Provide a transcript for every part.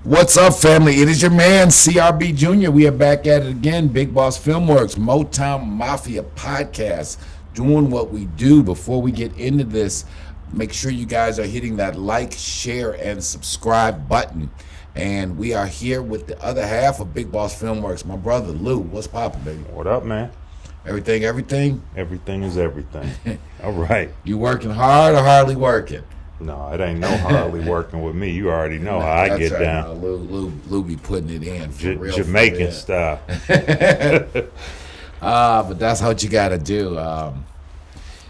What's up, family? It is your man, CRB Jr. We are back at it again. Big Boss Filmworks, Motown Mafia podcast, doing what we do. Before we get into this, make sure you guys are hitting that like, share, and subscribe button. And we are here with the other half of Big Boss Filmworks, my brother, Lou. What's poppin', baby? What up, man? Everything? Everything is everything. All right. You working hard or hardly working? No, it ain't no hardly working with me. You already know how I get right. down. No, Lou be putting it in for real. Jamaican style. But that's what you got to do.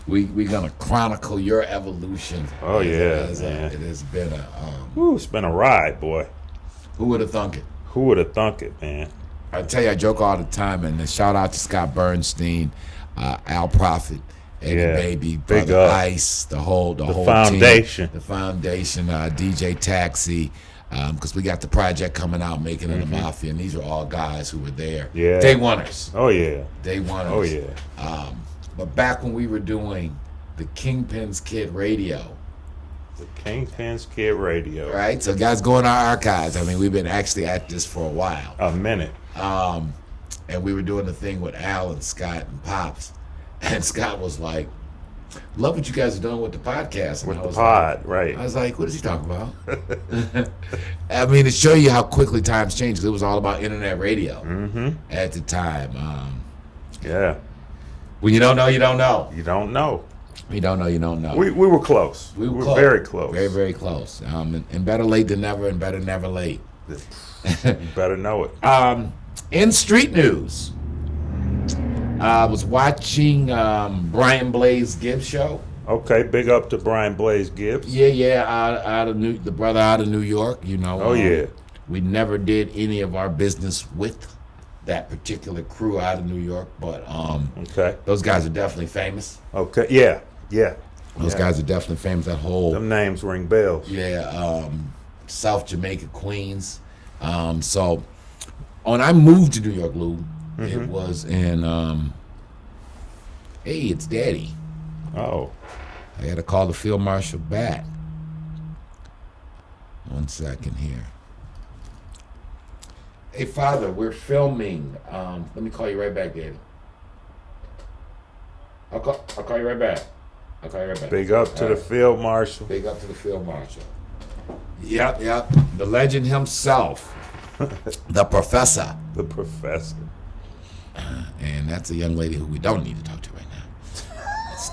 We're going to chronicle your evolution. Oh, yeah, man. It has been it's been a ride, boy. Who would have thunk it? Who would have thunk it, man? I tell you, I joke all the time, and shout out to Scott Bernstein, Al Prophet, Eddie Baby, Brother Ice, the whole foundation. Team, the foundation, DJ Taxi, because we got the project coming out, Making of the Mafia, and these are all guys who were there. Yeah. Day oneers. Oh, yeah. Day oneers. Oh, yeah. But back when we were doing the Kingpin's Kid Radio. The Kingpin's Kid Radio. Right? So guys, go in our archives. I mean, we've been actually at this for a while. A minute. And we were doing the thing with Al and Scott and Pops. And Scott was like, love what you guys are doing with the podcast. And with the pod, like, right. I was like, what is he talking about? I mean, to show you how quickly times change, because it was all about internet radio at the time. Yeah. When you don't know, you don't know. You don't know. You don't know, you don't know. We were close. We were very close. Very, very close. And better late than never, and better never late. You better know it. In street news, I was watching Brian Blaze Gibbs show. Okay, big up to Brian Blaze Gibbs. Yeah, out of the brother out of New York. You know. Oh yeah. We never did any of our business with that particular crew out of New York, but okay, those guys are definitely famous. Okay, yeah. Those guys are definitely famous. That whole them names ring bells. Yeah, South Jamaica, Queens. So when I moved to New York, Lou, it was in hey, it's Daddy. Oh. I had to call the field marshal back. 1 second here. Hey, Father, we're filming. Let me call you right back, Daddy. I'll call you right back. Big up to the field marshal. Big up to the field marshal. Yep. The legend himself. The professor. The professor. And that's a young lady who we don't need to talk to right now. It's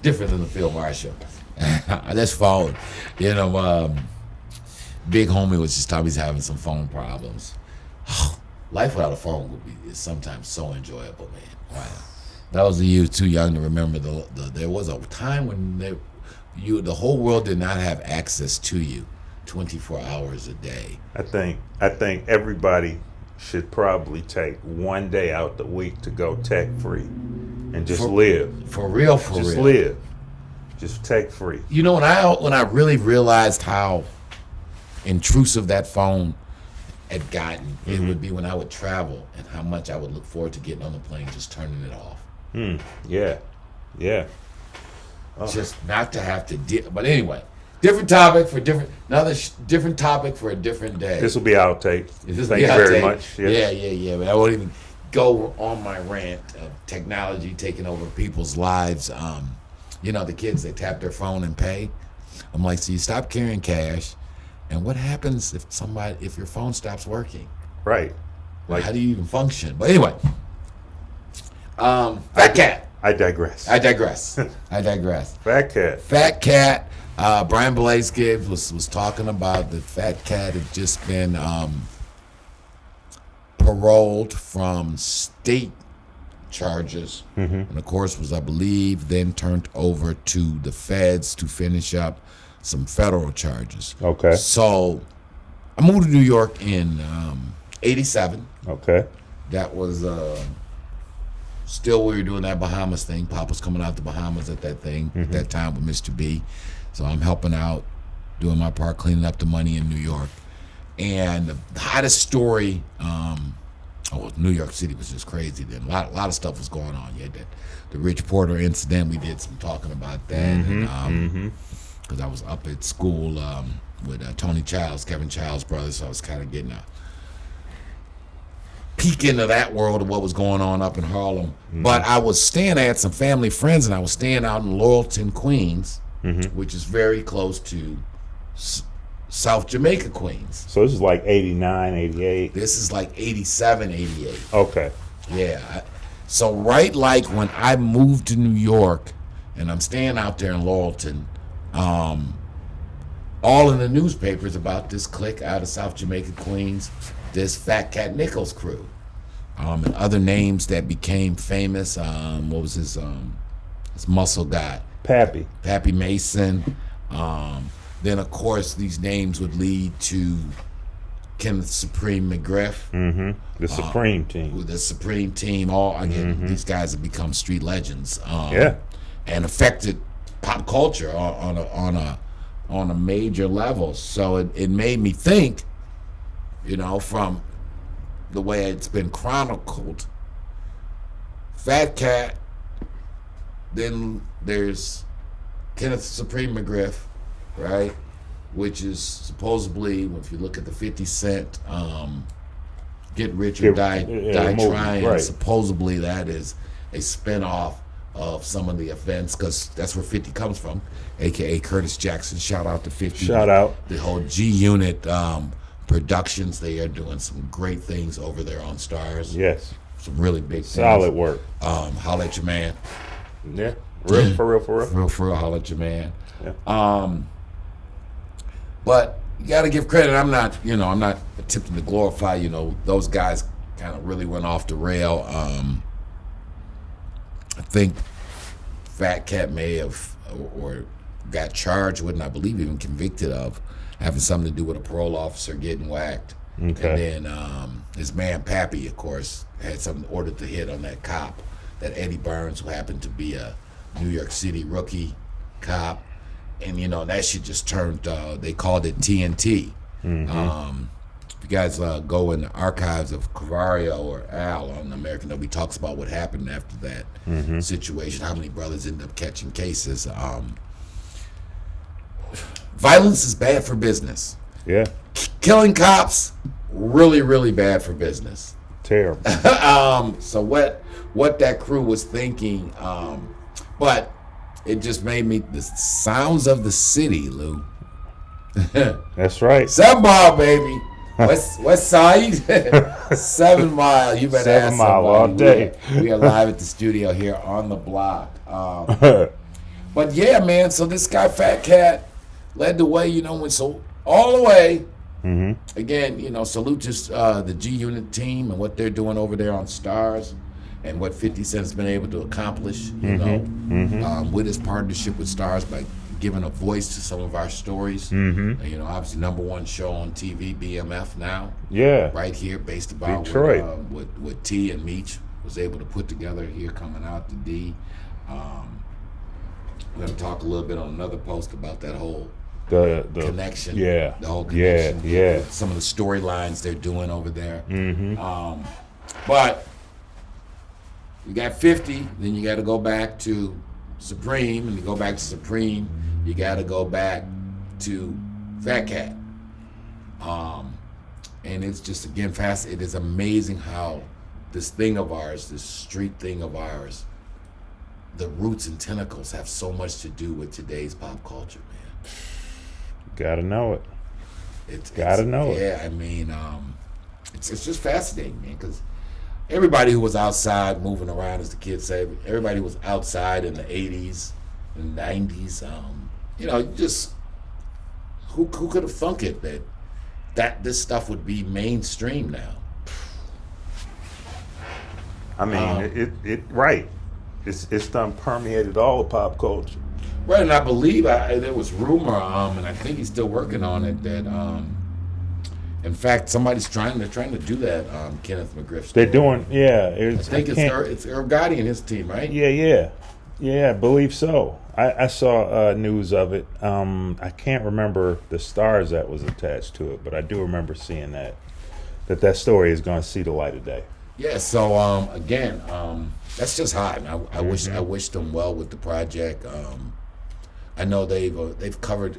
different than the field marshal. That's phone. You know, big homie was just telling me he's having some phone problems. Life without a phone is sometimes so enjoyable, man. Wow. Those of you too young to remember there was a time when the whole world did not have access to you 24 hours a day. I think everybody should probably take one day out the week to go tech free and just live. For real. Just live. Just tech free. You know, when I really realized how intrusive that phone had gotten, it would be when I would travel and how much I would look forward to getting on the plane, just turning it off. Yeah. Oh. Just not to have to deal. But anyway, different topic for different topic for a different day. This will be outtake. Thank you very much. Yeah. But I won't even go on my rant of technology taking over people's lives. You know, the kids, they tap their phone and pay. I'm like, so you stop carrying cash, and what happens if your phone stops working? Right. Like, how do you even function? But anyway, Fat Cat. I digress. Fat Cat. Brian Blaze Gibbs was talking about the Fat Cat had just been paroled from state charges, and of course was, I believe, then turned over to the feds to finish up some federal charges. Okay. So I moved to New York in '87. Okay. That was still we were doing that Bahamas thing. Pop was coming out the Bahamas at that thing at that time with Mr. B. So I'm helping out, doing my part, cleaning up the money in New York. And the hottest story, New York City was just crazy then. A lot of stuff was going on. You had the Rich Porter incident. We did some talking about that. because I was up at school with Tony Childs, Kevin Childs' brother, so I was kind of getting a peek into that world of what was going on up in Harlem. But I was staying at some family friends, and I was staying out in Laurelton, Queens, which is very close to South Jamaica, Queens. So this is like 89, 88? This is like 87, 88. Okay. Yeah. So right like when I moved to New York, and I'm staying out there in Laurelton, all in the newspapers about this clique out of South Jamaica, Queens, this Fat Cat Nichols crew, and other names that became famous. What was his muscle guy? Pappy Mason. Then, of course, these names would lead to Kenneth Supreme McGriff. The Supreme Team. The Supreme Team. These guys have become street legends. And affected pop culture on a major level. So it made me think, from the way it's been chronicled, Fat Cat, then there's Kenneth Supreme McGriff, right? Which is supposedly, if you look at the 50 Cent Get Rich or Die Trying, right. Supposedly that is a spinoff of some of the events, because that's where 50 comes from, aka Curtis Jackson. Shout out to 50. Shout out. The whole G Unit Productions, they are doing some great things over there on Stars. Yes. Some really big Solid things. work. Holla at your man. Yeah. For real. For real, holla at your man. Yeah. But you got to give credit. I'm not attempting to glorify, those guys kind of really went off the rail. I think Fat Cat may have or got charged with, and I believe even convicted of, having something to do with a parole officer getting whacked. Okay. And then his man Pappy, of course, had something ordered to hit on that cop, that Eddie Burns, who happened to be a New York City rookie cop. And, that shit just turned, they called it TNT. If you guys go in the archives of Cavario or Al on American W, talks about what happened after that situation, how many brothers ended up catching cases. Violence is bad for business. Yeah. Killing cops, really, really bad for business. Terrible. So what that crew was thinking, but it just made me, the sounds of the city, Lou. That's right. 7 Mile, baby. West Side. 7 Mile. You better 7 ask Mile somebody. all day. We are live at the studio here on the block. But yeah, man. So this guy Fat Cat led the way. Went so all the way. Again, salute to the G Unit team and what they're doing over there on Stars, and what 50 Cent's been able to accomplish. With his partnership with Stars by giving a voice to some of our stories. Obviously #1 show on TV, BMF now. Yeah. Right here, based about Detroit. what T and Meech was able to put together here coming out to D. We're going to talk a little bit on another post about that whole the connection. Yeah. The whole connection. Yeah. Some of the storylines they're doing over there. But you got 50, then you got to go back to Supreme, and you go back to Supreme, you got to go back to Fat Cat. And it's just, again, fast. It is amazing how this thing of ours, this street thing of ours, the roots and tentacles have so much to do with today's pop culture, man. Gotta know it. Gotta know it. Yeah, I mean, it's just fascinating, man, because everybody who was outside moving around, as the kids say, everybody who was outside in the 80s and 90s. Just who could have thunk it that this stuff would be mainstream now? I mean, right. It's done permeated all of pop culture. Right, and I believe there was rumor, and I think he's still working on it, that in fact somebody's trying to do that Kenneth McGriff story. They're doing, yeah. I think it's Irv Gotti and his team, right? Yeah, I believe so. I saw news of it. I can't remember the stars that was attached to it, but I do remember seeing that story is going to see the light of day. Yeah. So again, that's just hot. I wish them well with the project. I know they've covered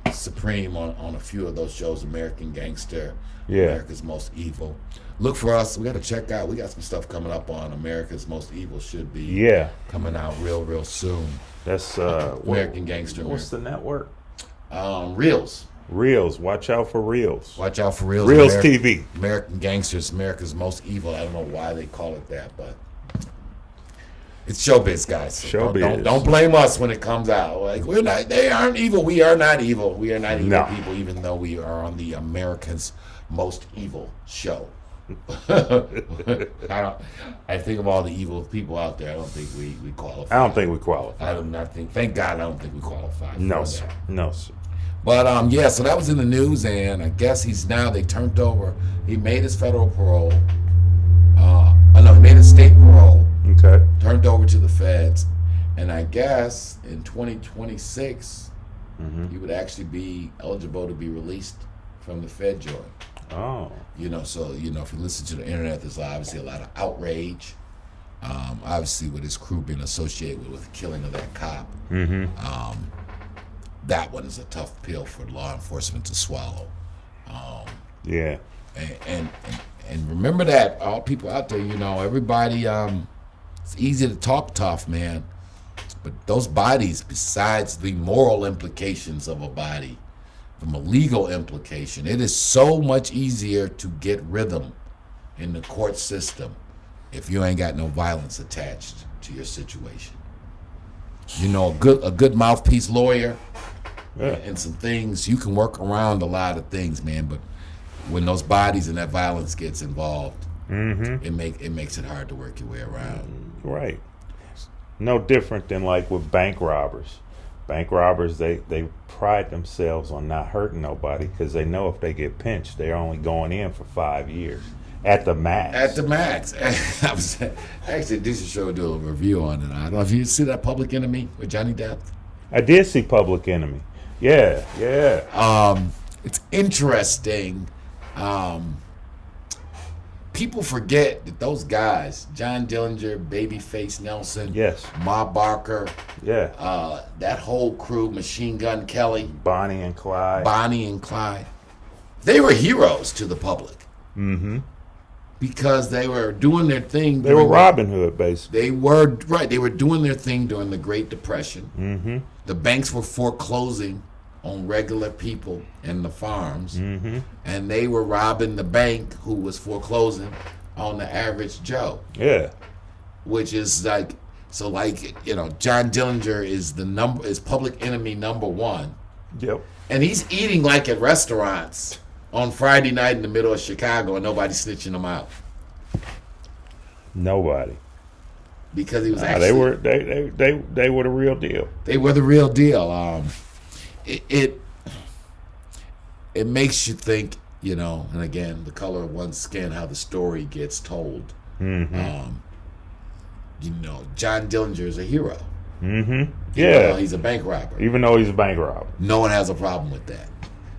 Supreme on a few of those shows. American Gangster, America's Most Evil. Look for us. We got to check out. We got some stuff coming up on America's Most Evil. Should be coming out real soon. That's American Gangster. What's the network? Reels. Reels. Watch out for Reels. Watch out for Reels. Reels TV. American Gangsters, America's Most Evil. I don't know why they call it that, but it's showbiz, guys. So showbiz. Don't blame us when it comes out. Like we're not. They aren't evil. We are not evil. We are not evil people, even though we are on the America's Most Evil show. I think of all the evil people out there. I don't think we qualify. I don't think we qualify. I do not think. Thank God, I don't think we qualify. No, sir. No, sir. But so that was in the news, and I guess they turned over. He made his federal parole. He made his state parole. Okay. Turned over to the feds, and I guess in 2026 he would actually be eligible to be released from the Fed joint. Oh. So if you listen to the internet, there's obviously a lot of outrage. Obviously, with his crew being associated with the killing of that cop. That one is a tough pill for law enforcement to swallow. Yeah. And remember that, all people out there, everybody, it's easy to talk tough, man. But those bodies, besides the moral implications of a body, from a legal implication, it is so much easier to get rhythm in the court system if you ain't got no violence attached to your situation. A good mouthpiece lawyer and some things, you can work around a lot of things, man. But when those bodies and that violence gets involved, it makes it hard to work your way around. Right. No different than like with bank robbers. Bank robbers, they pride themselves on not hurting nobody because they know if they get pinched, they're only going in for 5 years at the max. At the max. I was actually this show do a review on it. I don't know if you see that Public Enemy with Johnny Depp. I did see Public Enemy. Yeah. It's interesting. People forget that those guys, John Dillinger, Babyface Nelson, Ma Barker, that whole crew, Machine Gun Kelly, Bonnie and Clyde, they were heroes to the public. Because they were doing their thing. They were Robin Hood, basically. They were doing their thing during the Great Depression. The banks were foreclosing on regular people and the farms, and they were robbing the bank who was foreclosing on the average Joe. Yeah, which is John Dillinger is public enemy number one. Yep, and he's eating like at restaurants on Friday night in the middle of Chicago, and nobody's snitching him out. Nobody. Because he was actually they were the real deal. They were the real deal. It makes you think, and again, the color of one's skin, how the story gets told. John Dillinger is a hero. Yeah, he's a bank robber. Even though he's a bank robber, no one has a problem with that.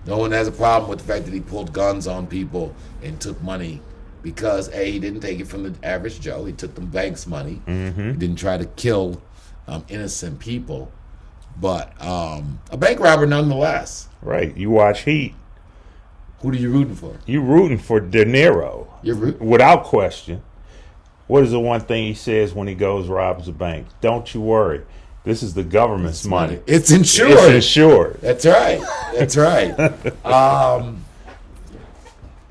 No one has a problem with the fact that he pulled guns on people and took money because he didn't take it from the average Joe. He took the bank's money. He didn't try to kill innocent people. But a bank robber nonetheless. Right. You watch Heat. Who are you rooting for? You're rooting for De Niro. Without question. What is the one thing he says when he goes robs a bank? Don't you worry. This is the government's money. It's insured. It's insured. That's right. That's right.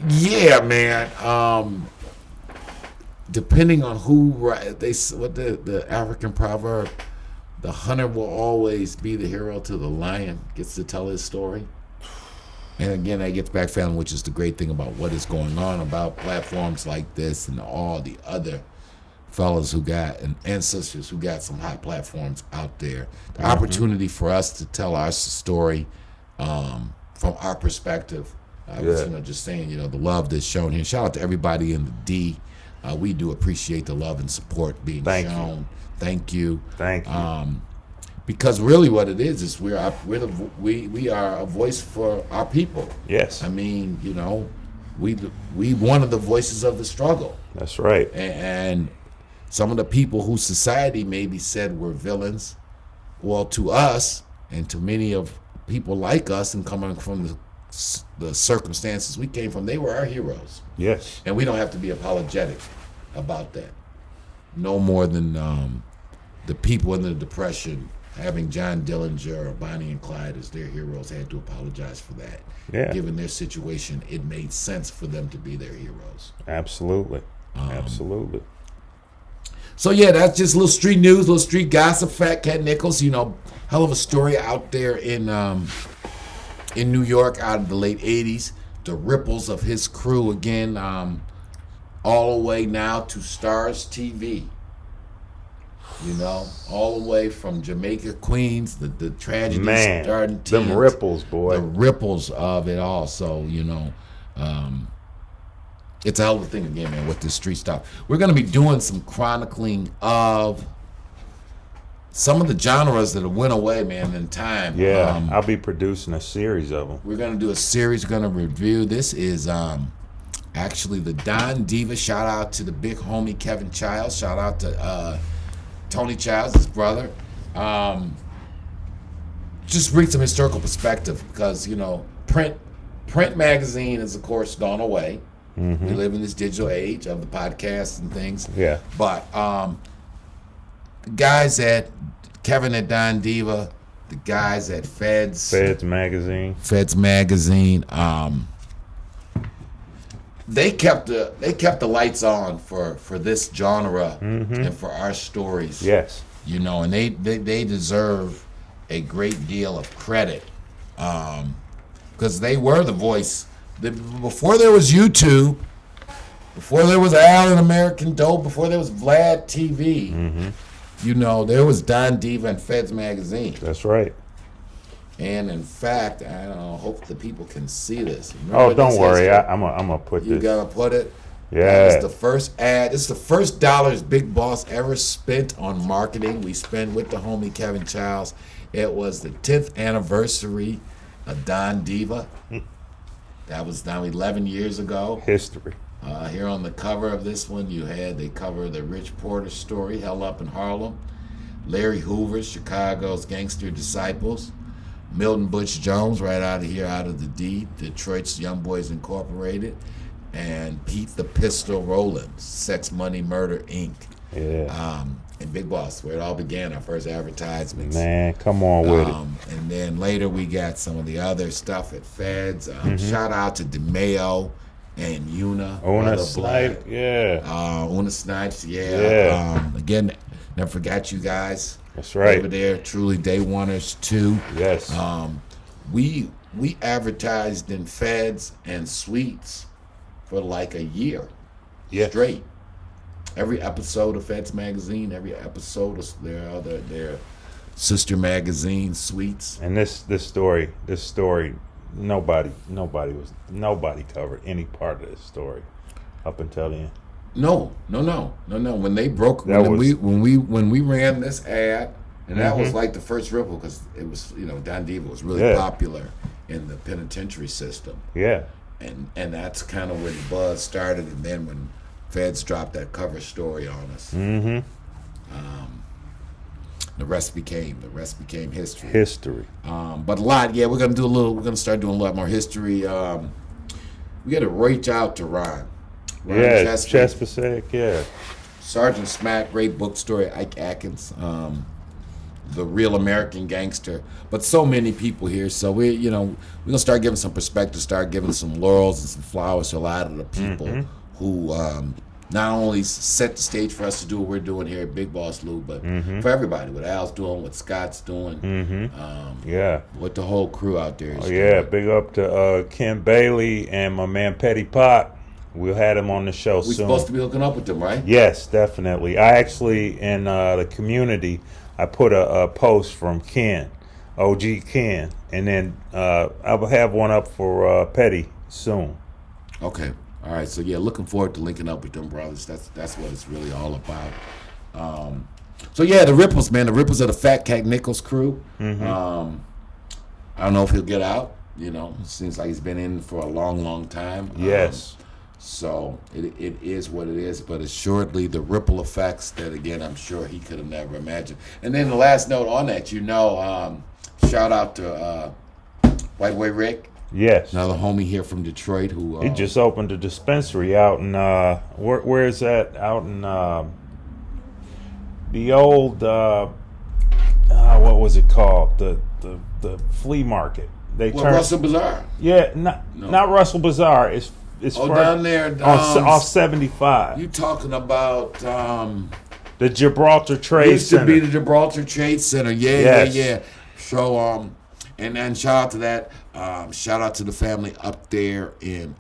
Yeah, man. Depending on the African proverb, the hunter will always be the hero till the lion gets to tell his story. And again, that gets back, family, which is the great thing about what is going on about platforms like this and all the other fellas who got and sisters who got some hot platforms out there. The opportunity for us to tell our story from our perspective. I was just saying, the love that's shown here. Shout out to everybody in the D. We do appreciate the love and support being shown. Thank you. Because really, what it is we are a voice for our people. Yes. I mean, we one of the voices of the struggle. That's right. And some of the people who society maybe said were villains Well, to us and to many of people like us and coming from the circumstances we came from, they were our heroes. Yes. And we don't have to be apologetic about that. No more than the people in the Depression having John Dillinger or Bonnie and Clyde as their heroes had to apologize for that. Yeah. Given their situation, it made sense for them to be their heroes. Absolutely. Absolutely. So yeah, that's just a little street news, little street gossip. Fat Cat Nichols, hell of a story out there in New York out of the late '80s. The ripples of his crew again, all the way now to Stars TV. All the way from Jamaica, Queens, the tragedy starting to them ripples, boy. The ripples of it all. So, it's a hell of a thing again, man, with this street stuff. We're going to be doing some chronicling of some of the genres that have went away, man, in time. Yeah, I'll be producing a series of them. We're going to do a series. We're going to review. This is actually the Don Diva. Shout out to the big homie Kevin Childs. Shout out to Tony Childs, his brother. Just bring some historical perspective because, print magazine is, of course, gone away. Mm-hmm. We live in this digital age of the podcasts and things. Yeah. But the guys at Kevin at Don Diva, the guys at Feds Magazine, they kept the lights on for this genre and for our stories. Yes. And they deserve a great deal of credit because they were the voice. Before there was YouTube, before there was Al American Dope, before there was Vlad TV, there was Don Diva and Feds Magazine. That's right. And in fact, I don't know, hope the people can see this. Don't worry, I'm gonna put You this. gotta put it. Yeah. That is the first ad. It's the first dollars Big Boss ever spent on marketing. We spent with the homie Kevin Childs. It was the 10th anniversary of Don Diva. That was now 11 years ago. History. Here on the cover of this one, they cover the Rich Porter story, Hell Up in Harlem, Larry Hoover's Chicago's Gangster Disciples, Milton Butch Jones, right out of here, out of the D, Detroit's Young Boys Incorporated, and Pete the Pistol Rowland, Sex, Money, Murder, Inc. Yeah. And Big Boss, where it all began, our first advertisements. Man, come on with it. And then later we got some of the other stuff at Feds. Shout out to DeMeo and Una Snipe, yeah. Una Snipes, yeah. Again, never forgot you guys. That's right. Over there, truly day oneers too. Yes. We advertised in Feds and Suites for like a year straight. Every episode of Feds Magazine, every episode of their sister magazine, Suites. And this story, nobody covered any part of this story up until the end. No. When they broke, when we ran this ad, and that was like the first ripple because it was, Don Diva was really popular in the penitentiary system. Yeah. And that's kind of where the buzz started. And then when Feds dropped that cover story on us, the rest became history. But a lot, we're gonna start doing a lot more history. We got to reach out to Ron. Chesapeake, Sergeant Smack, great book story. Ike Atkins, the real American gangster. But so many people here, so we're gonna start giving some perspective, start giving some laurels and some flowers to a lot of the people who not only set the stage for us to do what we're doing here at Big Boss Lou, but for everybody, what Al's doing, what Scott's doing, what the whole crew out there is doing. Big up to Ken Bailey and my man Petty Pop. We'll have him on the show soon. We're supposed to be hooking up with them, right? Yes, definitely. I actually, in the community, I put a post from Ken, OG Ken, and then I will have one up for Petty soon. Okay. All right. So, looking forward to linking up with them brothers. That's what it's really all about. The Ripples, man. The Ripples are the Fat Cat Nichols crew. I don't know if he'll get out. It seems like he's been in for a long, long time. Yes. So it is what it is, but assuredly the ripple effects that, again, I'm sure he could have never imagined. And then the last note on that, shout out to White Boy Rick. Yes. Another homie here from Detroit who... he just opened a dispensary out in, where is that? Out in the old, what was it called? The flea market. Russell Bazaar. Yeah, not Russell Bazaar. It's down there off 75. You talking about the Gibraltar Trade used Center. to be the Gibraltar Trade Center. Yeah. So and shout out to that. Shout out to the family up there in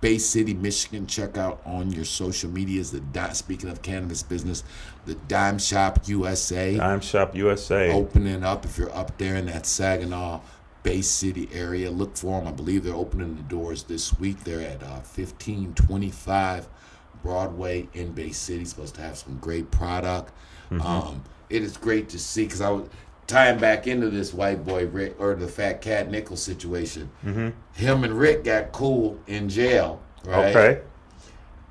Bay City, Michigan. Check out on your social medias. Speaking of cannabis business, the Dime Shop USA. Dime Shop USA. Opening up. If you're up there in that Saginaw, Bay City area, look for them. I believe they're opening the doors this week. They're at 1525 Broadway in Bay City. Supposed to have some great product. Mm-hmm. It is great to see, because I was tying back into this White Boy Rick, or the Fat Cat Nichols situation. Mm-hmm. Him and Rick got cool in jail, right? Okay.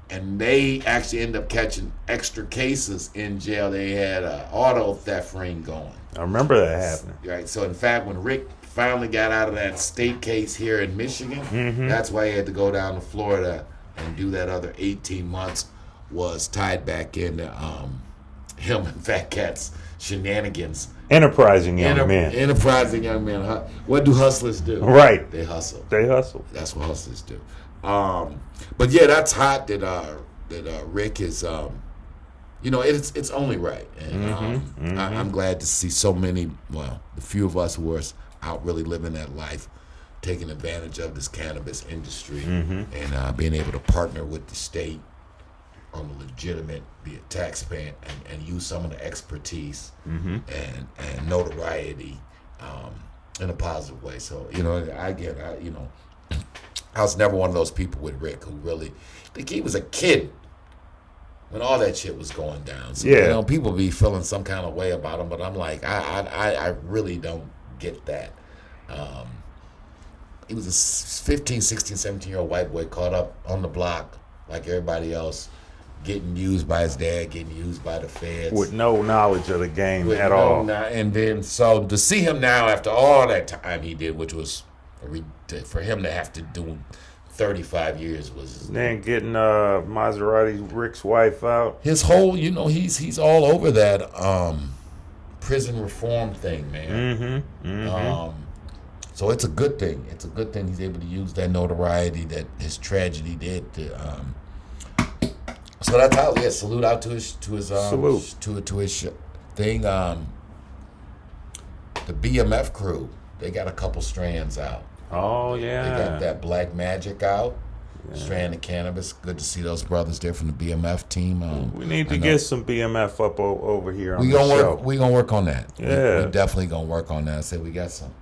And they actually ended up catching extra cases in jail. They had an auto theft ring going. I remember that happening. Right. So in fact, when Rick finally got out of that state case here in Michigan, mm-hmm. that's why he had to go down to Florida and do that other 18 months, was tied back into him and Fat Cat's shenanigans. Enterprising young men. Enterprising young men. What do hustlers do? Right. They hustle. That's what hustlers do. But yeah, that's hot that Rick is, it's only right. And I'm glad to see so many, the few of us who are out really living that life, taking advantage of this cannabis industry, and being able to partner with the state on a legitimate, be a taxpayer, and use some of the expertise and notoriety in a positive way. So, I was never one of those people with Rick who really, I think he was a kid when all that shit was going down. So, people be feeling some kind of way about him, but I'm like, I really don't get that. He was a 15, 16, 17-year-old white boy caught up on the block like everybody else, getting used by his dad, getting used by the feds. With no knowledge of the game at all. And then, so to see him now after all that time he did, which was, for him to have to do 35 years was... Then getting Maserati Rick's wife out. His whole, he's all over that prison reform thing, man. So it's a good thing. It's a good thing he's able to use that notoriety that his tragedy did to... So that's how, salute out to his salute to his thing. The BMF crew, they got a couple strands out. Oh yeah, they got that Black Magic out. Strand of cannabis. Good to see those brothers there from the BMF team. We need to get some BMF up over here on the show. We're gonna work on that. Yeah, we definitely gonna work on that. I said we got some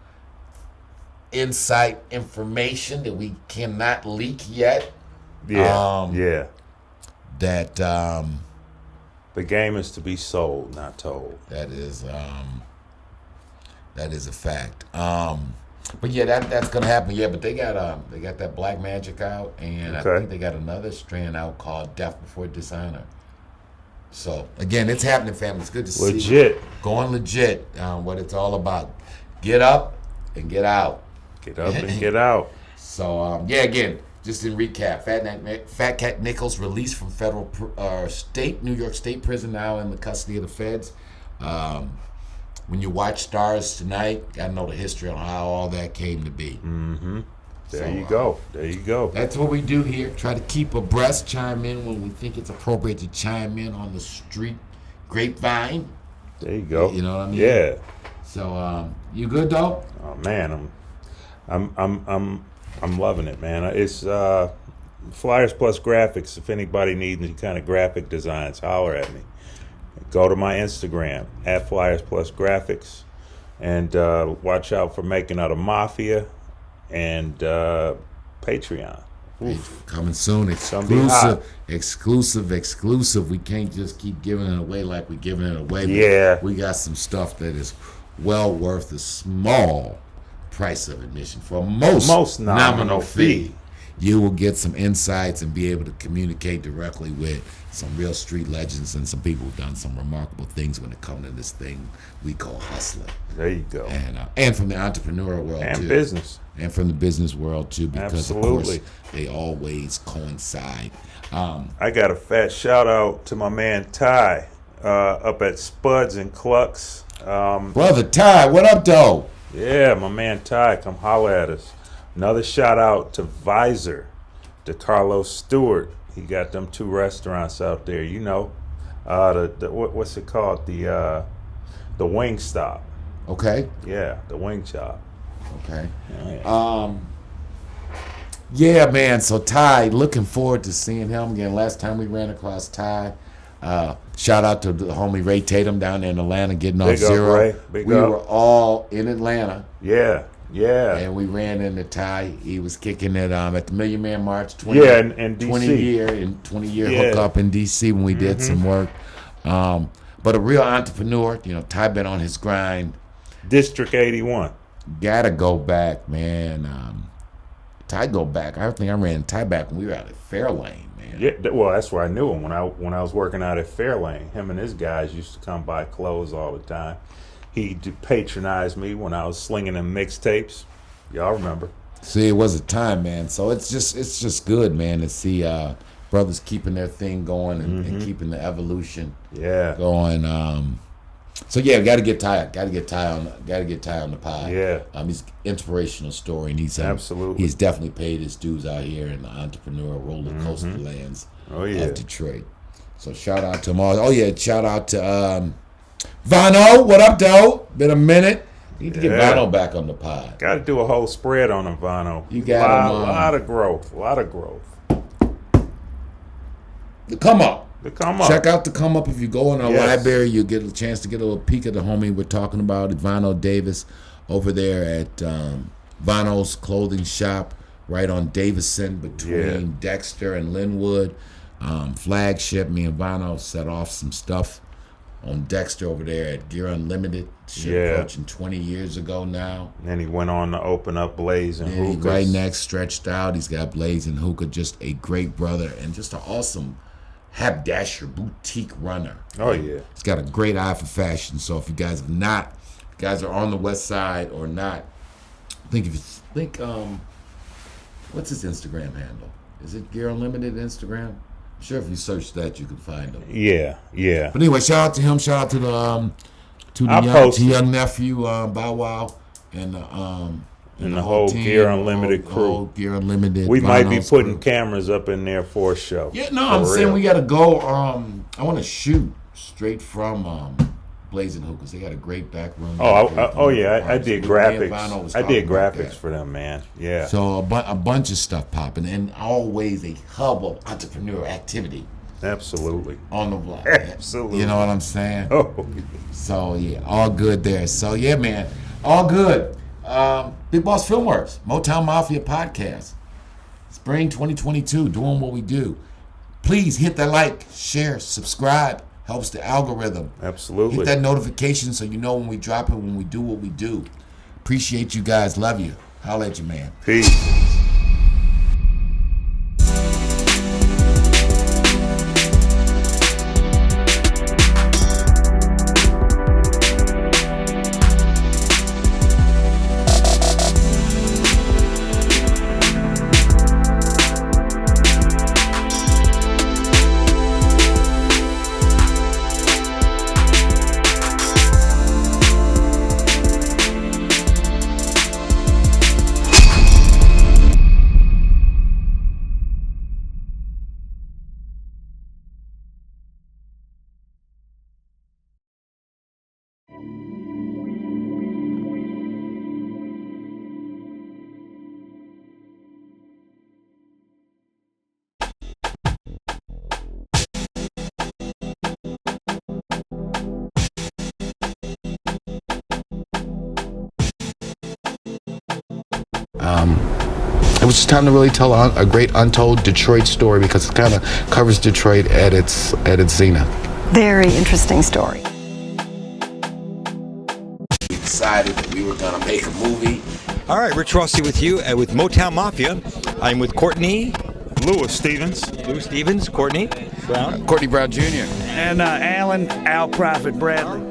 inside information that we cannot leak yet. Yeah. That the game is to be sold, not told. That is a fact. But yeah, that's gonna happen. Yeah, but they got that Black Magic out, and I think they got another strand out called Death Before Dishonor. So again, it's happening, family. It's good to see. Legit. Going legit. What it's all about. Get up and get out. Get up and get out. So again. Just in recap, Fat Cat Nichols released from federal New York State prison, now in the custody of the feds. When you watch Stars tonight, you gotta know the history on how all that came to be. There you go. That's what we do here. Try to keep abreast, chime in when we think it's appropriate to chime in on the street grapevine. There you go. You know what I mean? Yeah. So you good though? Oh man, I'm loving it, man. It's Flyers Plus Graphics. If anybody needs any kind of graphic designs, holler at me. Go to my Instagram at Flyers Plus Graphics, and watch out for Making Out of Mafia and Patreon. Oof. Coming soon, exclusive. We can't just keep giving it away like we're giving it away. Yeah, we got some stuff that is well worth a small price of admission for most nominal fee. you will get some insights and be able to communicate directly with some real street legends and some people who've done some remarkable things when it comes to this thing we call hustling. There you go. And from the entrepreneurial world And too. business. And from the business world too, because Absolutely. of course they always coincide. I got a fat shout out to my man Ty up at Spuds and Clucks. Brother Ty, what up, though? Yeah, my man Ty, come holler at us. Another shout out to Visor, to Carlos Stewart. He got them 2 restaurants out there. You know, what's it called? The Wing Stop. Okay. Yeah, the Wing Chop. Okay. Yeah. Yeah, man. So Ty, looking forward to seeing him again. Last time we ran across Ty, shout out to the homie Ray Tatum down there in Atlanta getting off Big up, zero. Ray. Big we up. were all in Atlanta, Yeah. and we ran into Ty. He was kicking it at the Million Man March. 20, Yeah, in DC. 20 year Yeah. hookup in DC when we did some work. But a real entrepreneur. You know, Ty been on his grind. District 81. Gotta go back, man. Ty go back. I think I ran Ty back when we were out at Fairlane, man. Yeah, well, that's where I knew him when I was working out at Fairlane. Him and his guys used to come buy clothes all the time. He patronized me when I was slinging them mixtapes. Y'all remember? See, it was a time, man. So it's just good, man, to see brothers keeping their thing going and keeping the evolution Yeah. going. So yeah, got to get Ty on the pod. Yeah. He's an inspirational story, and he's Absolutely. he's definitely paid his dues out here in the entrepreneurial roller coaster lands Oh, yeah. of Detroit. So shout out to him all. Oh yeah, shout out to Vano. What up, though? Been a minute. Need to get Yeah. Vano back on the pod. Got to do a whole spread on him, Vano. You got him, A lot of growth. A lot of growth. The come up. To come up. Check out the come up. If you go in our Yes. library, you'll get a chance to get a little peek of the homie we're talking about, Ivano Davis, over there at Vano's Clothing Shop, right on Davison between Dexter and Linwood. Flagship. Me and Vano set off some stuff on Dexter over there at Gear Unlimited. Ship Yeah. approaching 20 years ago now. And then he went on to open up Blaze and And he Hookahs. right next, stretched out. He's got Blaze and Hookah, just a great brother and just an awesome haberdasher, boutique runner. Oh, yeah. He's got a great eye for fashion. So if you guys are on the west side or not, what's his Instagram handle? Is it Gear Unlimited Instagram? I'm sure if you search that, you can find him. Yeah, yeah. But anyway, shout out to him. Shout out to the I'll post it. young nephew Bow Wow and the whole team, Gear Unlimited crew. whole Gear Unlimited. We might be Vano's putting crew. cameras up in there for a show. Yeah, no, For I'm saying real. we got to go. I want to shoot straight from Blazing Hookahs. They got a great back room. I did graphics. I did graphics graphics for them, man. Yeah. So a bunch of stuff popping, and always a hub of entrepreneur activity Absolutely. on the block. Absolutely. You know what I'm saying? Oh, So yeah, all good there. So yeah, man, all good. Big Boss Filmworks, Motown Mafia podcast, spring 2022, doing what we do. Please hit that like, share, subscribe. Helps the algorithm. absolutely. Hit that notification so you know when we drop it, when we do what we do. Appreciate you guys. Love you. Holla at you, man. Peace. It was just time to really tell a great untold Detroit story because it kind of covers Detroit at its zenith. Very interesting story. We decided that we were going to make a movie, All right, Rich Rossi with you with Motown Mafia. I'm with Courtney. Louis Stevens. Lou Stevens, Courtney Brown. Courtney Brown Jr. And Alan Al Prophet Bradley.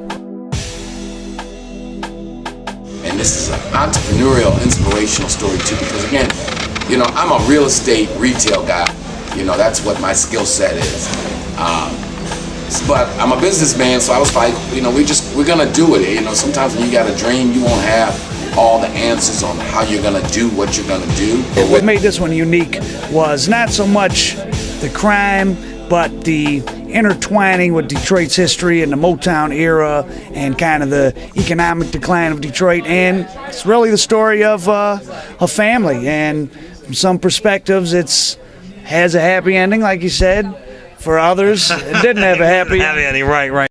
And this is an entrepreneurial, inspirational story too, because again, you know, I'm a real estate retail guy. You know, that's what my skill set is. But I'm a businessman, so I was like, you know, we're gonna do it. You know, sometimes when you got a dream, you won't have all the answers on how you're gonna do what you're gonna do. What made this one unique was not so much the crime, but the intertwining with Detroit's history and the Motown era and kind of the economic decline of Detroit. And it's really the story of a family. And from some perspectives, it's has a happy ending, like you said. For others, it didn't have a happy ending. Right.